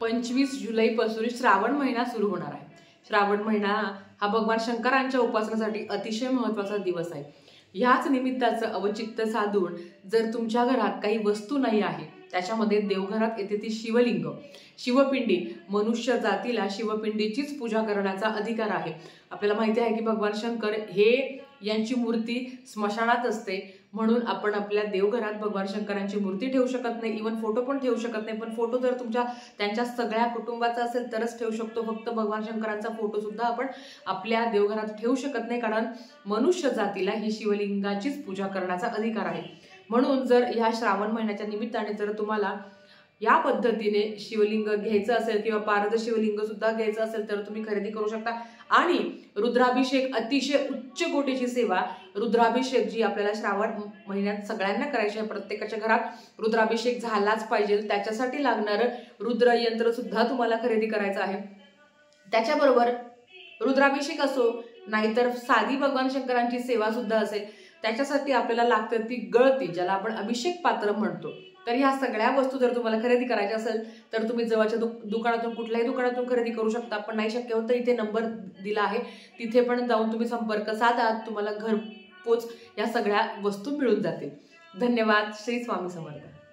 25 जुलैपासून श्रावण महिना सुरू होणार आहे। श्रावण महिना हा भगवान शंकरांच्या उपासनेसाठी अतिशय महत्त्वाचा दिवस आहे। ह्याच निमित्ताचं अवचित्त साधून जर तुमच्या घरात काही वस्तू नाही आहे, त्याच्यामध्ये देवघरात येते ती शिवलिंग, शिवपिंडी, मनुष्य जातीला शिवपिंडीचीच पूजा करण्याचा अधिकार आहे। आपल्याला माहिती आहे की भगवान शंकर हे यांची मूर्ती स्मशानात असते, म्हणून आपण आपल्या देवघरात भगवान शंकरांची मूर्ती ठेवू शकत नाही, इवन फोटो पण ठेवू शकत नाही। पण फोटो जर त्यांच्या सगळ्या कुटुंबाचा असेल तरच ठेवू शकतो। फक्त भगवान शंकरांचा फोटो सुद्धा आपण आपल्या देवघरात ठेवू शकत नाही, कारण मनुष्य जातीला ही शिवलिंगाचीच पूजा करण्याचा अधिकार आहे। म्हणून जर ह्या श्रावण महिन्याच्या निमित्ताने जर तुम्हाला या पद्धतीने शिवलिंग घ्यायचं असेल किंवा पारद शिवलिंग सुद्धा घ्यायचं असेल तर तुम्ही खरेदी करू शकता। आणि रुद्राभिषेक, अतिशय उच्च कोटीची सेवा रुद्राभिषेक जी आपल्याला श्रावण महिन्यात सगळ्यांना करायची आहे, प्रत्येकाच्या घरात रुद्राभिषेक झालाच पाहिजे, त्याच्यासाठी लागणारं रुद्र यंत्र सुद्धा तुम्हाला खरेदी करायचं आहे। त्याच्याबरोबर रुद्राभिषेक असो नाहीतर साधी भगवान शंकरांची सेवा सुद्धा असेल, त्याच्यासाठी आपल्याला लागतं ती गळती, ज्याला आपण अभिषेक पात्र म्हणतो। तर ह्या सगळ्या वस्तू जर तुम्हाला खरेदी करायच्या असेल तर तुम्ही जवळच्या दुकानातून, कुठल्याही दुकानातून खरेदी करू शकता। पण नाही शक्य होतं इथे नंबर दिला आहे, तिथे पण जाऊन तुम्ही संपर्क साधा, तुम्हाला घरपोच या सगळ्या वस्तू मिळून जातील। धन्यवाद। श्री स्वामी समर्थ।